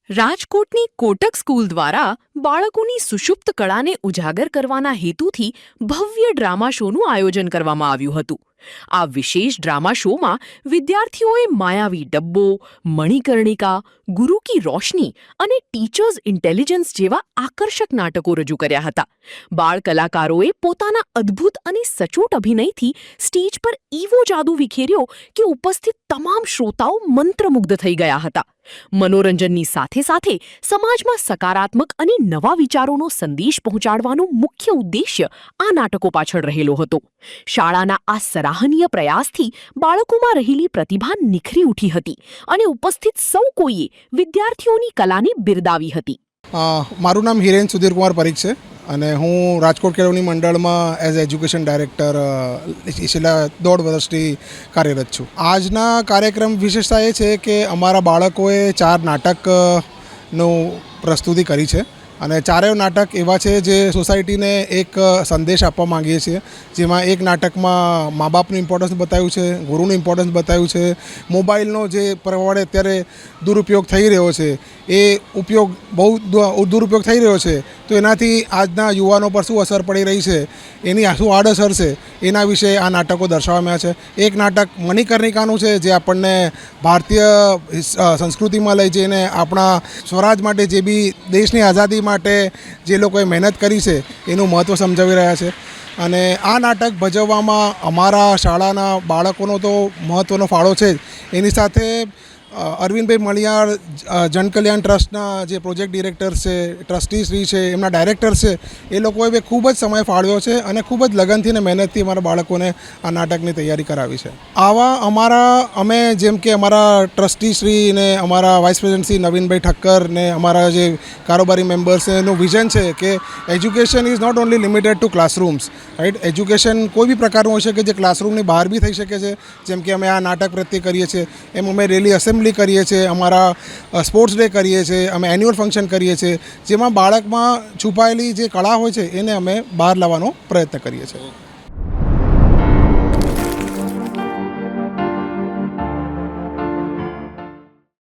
રાજકોટની કોટક સ્કૂલ દ્વારા બાળકોની સુષુપ્ત કળાને ઉજાગર કરવાના હેતુથી ભવ્ય ડ્રામા શોનું આયોજન કરવામાં આવ્યું હતું। આ વિશેષ ડ્રામા શોમાં વિદ્યાર્થીઓએ માયાવી ડબ્બો, મણિકર્ણિકા, ગુરુ કી રોશની અને ટીચર્સ ઇન્ટેલિજન્સ જેવા આકર્ષક નાટકો રજૂ કર્યા હતા। બાળ કલાકારોએ પોતાના અદ્ભુત અને સચોટ અભિનયથી સ્ટેજ પર એવો જાદુ વિખેર્યો કે ઉપસ્થિત તમામ શ્રોતાઓ મંત્રમુગ્ધ થઈ ગયા હતા। મનોરંજનની સાથે સાથે સમાજમાં સકારાત્મક અને નવા વિચારોનો સંદેશ પહોંચાડવાનો મુખ્ય ઉદ્દેશ્ય આ નાટકો પાછળ રહેલો હતો। શાળાના આ સરાહનીય પ્રયાસથી બાળકોમાં રહેલી પ્રતિભા નિખરી ઉઠી હતી અને ઉપસ્થિત સૌ કોઈએ વિદ્યાર્થીઓની કલાને બિરદાવી હતી। મારું નામ હિરેન સુધીરકુમાર પરીખ છે અને હું રાજકોટ કેળવણી મંડળમાં એઝ એજ્યુકેશન ડાયરેક્ટર છેલ્લા 1.5 વર્ષથી કાર્યરત છું। આજના કાર્યક્રમ વિશેષતા એ છે કે અમારા બાળકોએ 4 નાટકનું પ્રસ્તુતિ કરી છે અને ચારેય નાટક એવા છે જે સોસાયટીને એક સંદેશ આપવા માંગીએ છીએ, જેમાં એક નાટકમાં મા બાપનું ઇમ્પોર્ટન્સ બતાવ્યું છે, ગુરુનું ઇમ્પોર્ટન્સ બતાવ્યું છે, મોબાઈલનો જે પ્રમાણે અત્યારે દુરુપયોગ થઈ રહ્યો છે એ બહુ દુરુપયોગ થઈ રહ્યો છે તો એનાથી આજના યુવાનો પર શું અસર પડી રહી છે, એની શું આડઅસર છે, એના વિશે આ નાટકો દર્શાવવામાં છે। એક નાટક મણિકર્ણિકાનું છે જે આપણને ભારતીય સંસ્કૃતિમાં લઈ જઈને આપણા સ્વરાજ માટે, જે બી દેશની આઝાદી માટે જે લોકોએ મહેનત કરી છે એનું મહત્ત્વ સમજાવી રહ્યા છે અને આ નાટક ભજવવામાં અમારા શાળાના બાળકોનો તો મહત્ત્વનો ફાળો છે જ। એની સાથે અરવિંદભાઈ મલિયાર જનકલ્યાણ ટ્રસ્ટના જે પ્રોજેક્ટ ડિરેક્ટર છે, ટ્રસ્ટી શ્રી છે, એમના ડાયરેક્ટર છે, એ લોકોએ ખૂબ જ સમય ફાળવ્યો છે અને ખૂબ જ લગનથી અને મહેનતથી અમારા બાળકોને આ નાટકની તૈયારી કરાવી છે। અમે જેમ કે અમારા ટ્રસ્ટી શ્રી ને અમારા વાઇસ પ્રેસિડેન્ટ શ્રી નવીનભાઈ ઠક્કર ને અમારા જે કારોબારી મેમ્બર્સ છે એનું વિઝન છે કે education is not only limited to classrooms, right. Education કોઈ બી પ્રકારનું હોય છે કે જે ક્લાસરૂમની બહાર બી થઈ શકે છે, જેમ કે અમે આ નાટક પ્રત્યે કરીએ છીએ એમ અમે રેલી એસેમ્બલી કરીએ છીએ, અમારા સ્પોર્ટ્સ ડે કરીએ છીએ, અમે એન્યુઅલ ફંક્શન કરીએ છીએ, જેમાં બાળકમાં છુપાયેલી જે કળા હોય છે એને અમે બહાર લાવવાનો પ્રયત્ન કરીએ છીએ।